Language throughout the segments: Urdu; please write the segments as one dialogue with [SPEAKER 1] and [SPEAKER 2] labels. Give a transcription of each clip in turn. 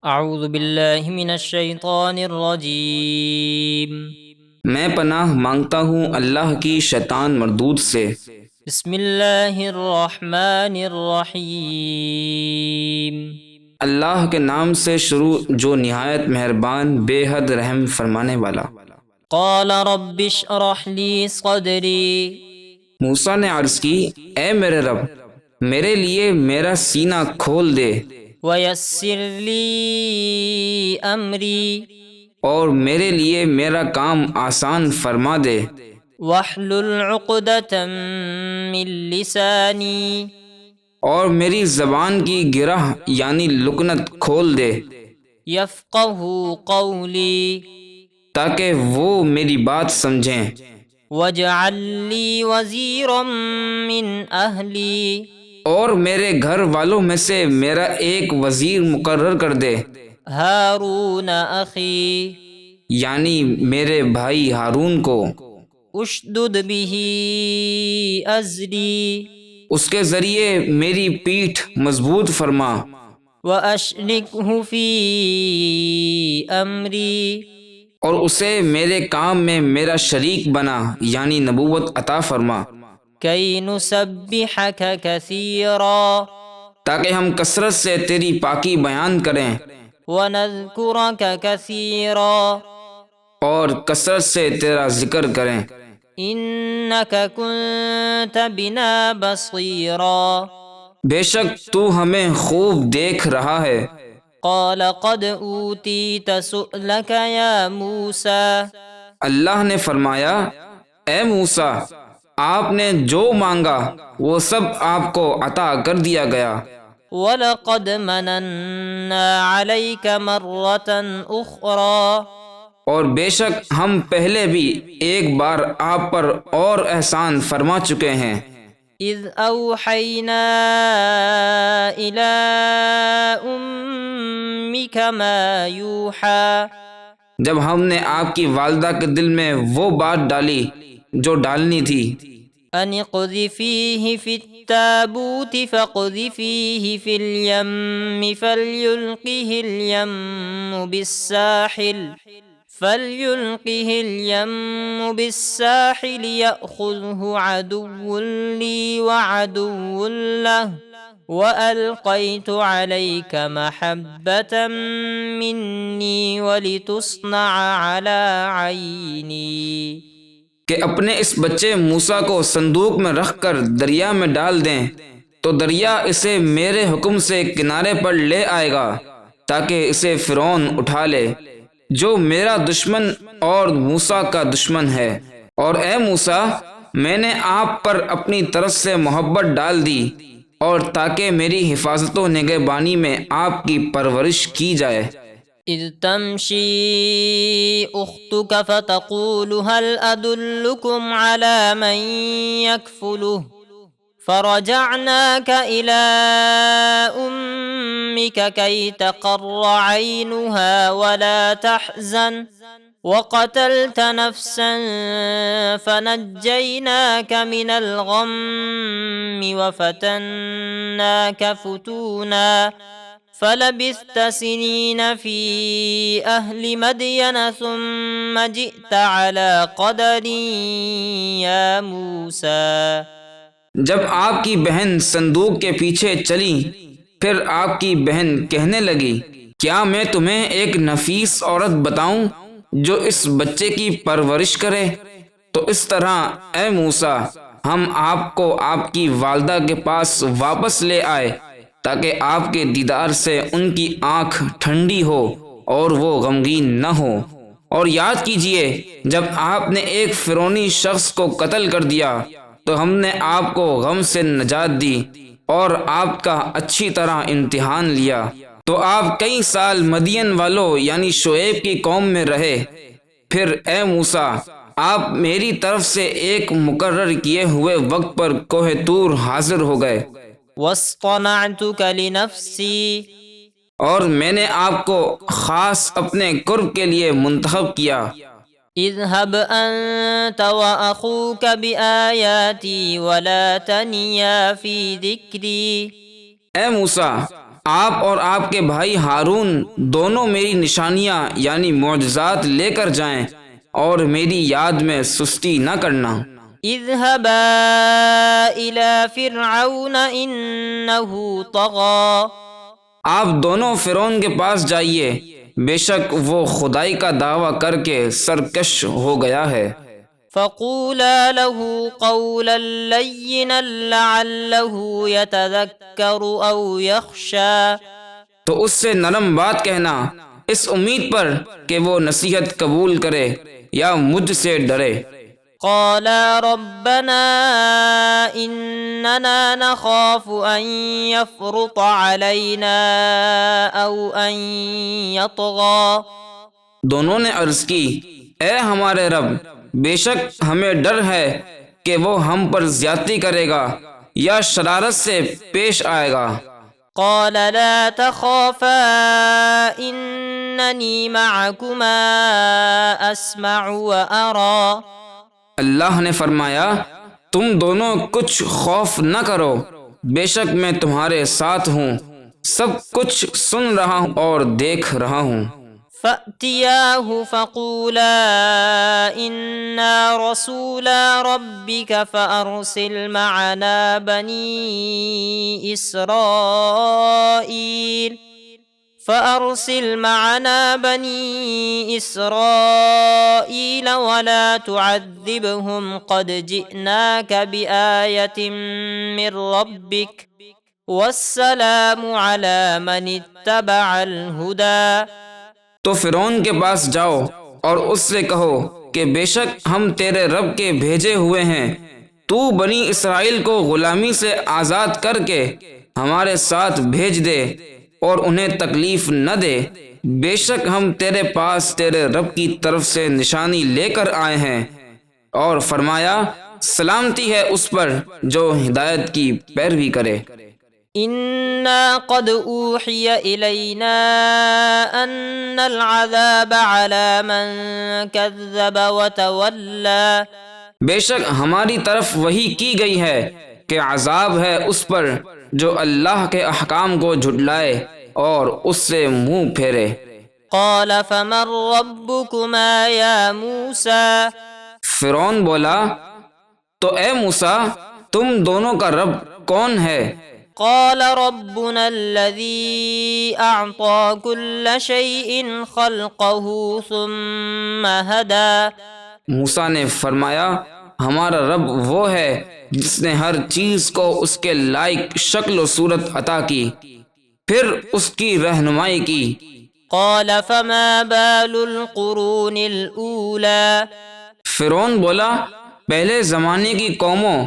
[SPEAKER 1] اعوذ باللہ من الشیطان الرجیم۔
[SPEAKER 2] میں پناہ مانگتا ہوں اللہ کی شیطان مردود سے۔
[SPEAKER 1] بسم اللہ الرحمن الرحیم۔
[SPEAKER 2] اللہ کے نام سے شروع جو نہایت مہربان بے حد رحم فرمانے والا۔
[SPEAKER 1] قال رب اشرح لی صدری۔
[SPEAKER 2] موسیٰ نے عرض کی، اے میرے رب، میرے لیے میرا سینہ کھول دے
[SPEAKER 1] ویسر لی امری۔
[SPEAKER 2] اور میرے لیے میرا کام آسان فرما دے۔
[SPEAKER 1] واحلل عقدۃ من لسانی۔
[SPEAKER 2] اور میری زبان کی گرہ یعنی لکنت کھول دے
[SPEAKER 1] یفقہوا قولی۔
[SPEAKER 2] تاکہ وہ میری بات سمجھیں۔
[SPEAKER 1] واجعل لی وزیرا من اہلی۔
[SPEAKER 2] اور میرے گھر والوں میں سے میرا ایک وزیر مقرر کر دے،
[SPEAKER 1] ہارون اخی۔
[SPEAKER 2] یعنی میرے بھائی ہارون کو۔
[SPEAKER 1] اشدد بہ ازری۔
[SPEAKER 2] اس کے ذریعے میری پیٹھ مضبوط فرما۔
[SPEAKER 1] واشرکہ فی امری۔
[SPEAKER 2] اور اسے میرے کام میں میرا شریک بنا یعنی نبوت عطا فرما۔
[SPEAKER 1] کی نسبحک کثیرا۔
[SPEAKER 2] تاکہ ہم کثرت سے تیری پاکی بیان کریں
[SPEAKER 1] ونذکرک کثیرا۔
[SPEAKER 2] اور کثرت سے تیرا ذکر کریں۔
[SPEAKER 1] انک کنت بنا بصیرا۔
[SPEAKER 2] بے شک تو ہمیں خوب دیکھ رہا ہے۔
[SPEAKER 1] قال قد اوتیت سؤلک یا موسیٰ۔
[SPEAKER 2] اللہ نے فرمایا، اے موسیٰ، آپ نے جو مانگا وہ سب آپ کو عطا کر دیا گیا۔
[SPEAKER 1] وَلَقَدْ مَنَنَّا عَلَيْكَ مَرَّةً أُخْرَى۔
[SPEAKER 2] اور بے شک ہم پہلے بھی ایک بار آپ پر اور احسان فرما چکے ہیں۔
[SPEAKER 1] اذ اوحینا الی امک ما یوحی۔
[SPEAKER 2] جب ہم نے آپ کی والدہ کے دل میں وہ بات ڈالی جو ڈالنی تھی،
[SPEAKER 1] ان اقذفیہ فی التابوت فاقذفیہ فی الیم فلیلقہ الیم بالساحل یأخذہ عدو لی وعدو لہ وألقیت علیک محبۃ منی ولتصنع علی عینی۔
[SPEAKER 2] کہ اپنے اس بچے موسیٰ کو صندوق میں رکھ کر دریا میں ڈال دیں تو دریا اسے میرے حکم سے کنارے پر لے آئے گا تاکہ اسے فرعون اٹھا لے جو میرا دشمن اور موسیٰ کا دشمن ہے۔ اور اے موسیٰ، میں نے آپ پر اپنی طرف سے محبت ڈال دی اور تاکہ میری حفاظت و نگہبانی میں آپ کی پرورش کی جائے۔
[SPEAKER 1] اذ تمشی اختک فتقول هل ادلکم علی من یکفلہ فرجعناک الی امک کی تقر عینها ولا تحزن وقتلت نفسا فنجیناک من الغم وفتناک فتونا فلبثت سنین فی اہل مدین ثم جئت علی قدر یا موسیٰ۔
[SPEAKER 2] جب آپ کی بہن صندوق کے پیچھے چلی، پھر آپ کی بہن کہنے لگی، کیا میں تمہیں ایک نفیس عورت بتاؤں جو اس بچے کی پرورش کرے؟ تو اس طرح اے موسیٰ، ہم آپ کو آپ کی والدہ کے پاس واپس لے آئے تاکہ آپ کے دیدار سے ان کی آنکھ ٹھنڈی ہو اور وہ غمگین نہ ہو۔ اور یاد کیجئے جب آپ نے ایک فرعونی شخص کو قتل کر دیا تو ہم نے آپ کو غم سے نجات دی اور آپ کا اچھی طرح امتحان لیا۔ تو آپ کئی سال مدین والوں یعنی شعیب کی قوم میں رہے۔ پھر اے موسیٰ، آپ میری طرف سے ایک مقرر کیے ہوئے وقت پر کوہ طور حاضر ہو گئے۔
[SPEAKER 1] واصطنعتک لنفسی۔
[SPEAKER 2] اور میں نے آپ کو خاص اپنے قرب کے لیے منتخب کیا۔
[SPEAKER 1] اذهب انت واخوک بآیاتی ولا تنیا فی ذکری۔
[SPEAKER 2] اے موسیٰ، آپ اور آپ کے بھائی ہارون دونوں میری نشانیاں یعنی معجزات لے کر جائیں اور میری یاد میں سستی نہ کرنا۔
[SPEAKER 1] اذهبا إلى فرعون إنه طغى
[SPEAKER 2] آپ دونوں فرعون کے پاس جائیے، بے شک وہ خدائی کا دعویٰ کر کے سرکش ہو گیا ہے۔
[SPEAKER 1] فقولا له قولا لينا لعله يتذكر أو يخشى
[SPEAKER 2] تو اس سے نرم بات کہنا اس امید پر کہ وہ نصیحت قبول کرے یا مجھ سے ڈرے۔
[SPEAKER 1] قالا ربنا إننا نخاف أن يفرط علينا أو أن يطغى
[SPEAKER 2] دونوں نے عرض کی، اے ہمارے رب، بے شک ہمیں ڈر ہے کہ وہ ہم پر زیادتی کرے گا یا شرارت سے پیش آئے گا۔
[SPEAKER 1] قال لا تخافا إنني معكما أسمع وأرى
[SPEAKER 2] اللہ نے فرمایا، تم دونوں کچھ خوف نہ کرو، بے شک میں تمہارے ساتھ ہوں، سب کچھ سن رہا ہوں اور دیکھ رہا ہوں۔
[SPEAKER 1] فأتياه فقولا إنا رسولا ربك فأرسل معنا بني إسرائيل ولا تعذبهم قد جئناك بآية من ربك والسلام على من اتبع الهدى
[SPEAKER 2] تو فرعون کے پاس جاؤ اور اس سے کہو کہ بے شک ہم تیرے رب کے بھیجے ہوئے ہیں، تو بنی اسرائیل کو غلامی سے آزاد کر کے ہمارے ساتھ بھیج دے اور انہیں تکلیف نہ دے، بے شک ہم تیرے پاس تیرے رب کی طرف سے نشانی لے کر آئے ہیں۔ اور فرمایا، سلامتی ہے اس پر جو ہدایت کی پیروی کرے۔
[SPEAKER 1] إنا قد أوحي إلينا أن العذاب على من كذب وتولى
[SPEAKER 2] بے شک ہماری طرف وحی کی گئی ہے کہ عذاب ہے اس پر جو اللہ کے احکام کو جھٹلائے اور اس سے منہ پھیرے۔
[SPEAKER 1] قال فمن ربكما يا موسى
[SPEAKER 2] فرعون بولا، تو اے موسیٰ، تم دونوں کا رب کون ہے؟
[SPEAKER 1] قال ربنا الذي أعطى كل شيء خلقه ثم هدى
[SPEAKER 2] موسیٰ نے فرمایا، ہمارا رب وہ ہے جس نے ہر چیز کو اس کے لائق شکل و صورت عطا کی، پھر اس کی رہنمائی کی۔
[SPEAKER 1] قال فما بال القرون الأولى
[SPEAKER 2] فرعون بولا، پہلے زمانے کی قوموں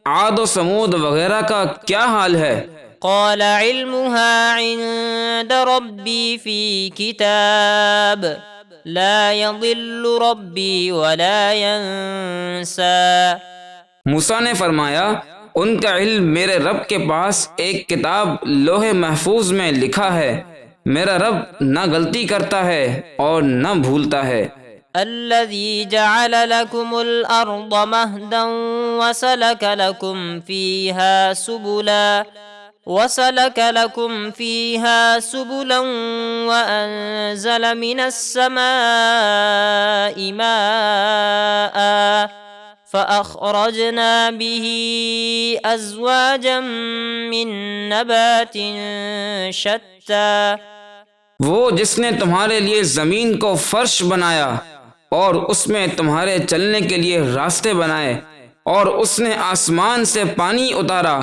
[SPEAKER 2] عاد و سمود وغیرہ کا کیا حال ہے؟
[SPEAKER 1] قال علمها عند ربي في كتاب لا يضل ربي ولا ينسى
[SPEAKER 2] موسیٰ نے فرمایا، ان کا علم میرے رب کے پاس ایک کتاب لوح محفوظ میں لکھا ہے، میرا رب نہ غلطی کرتا ہے اور نہ بھولتا ہے۔
[SPEAKER 1] الذي جعل لكم الأرض مهدا وسلك لكم فيها سبلا وأنزل من السماء ماء فأخرجنا به أزواجا من نبات شتى
[SPEAKER 2] وہ جس نے تمہارے لیے زمین کو فرش بنایا اور اس میں تمہارے چلنے کے لیے راستے بنائے، اور اس نے آسمان سے پانی اتارا،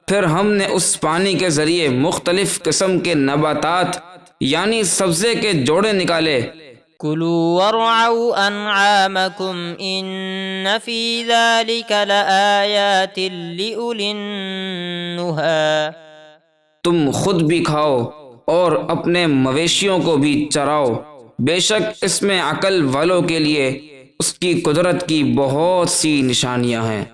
[SPEAKER 2] پھر ہم نے اس پانی کے ذریعے مختلف قسم کے نباتات یعنی سبزے کے جوڑے نکالے۔
[SPEAKER 1] كلوا وارعوا أنعامكم إن في ذلك لآيات لأولي النهى
[SPEAKER 2] تم خود بھی کھاؤ اور اپنے مویشیوں کو بھی چراؤ، بے شک اس میں عقل والوں کے لیے اس کی قدرت کی بہت سی نشانیاں ہیں۔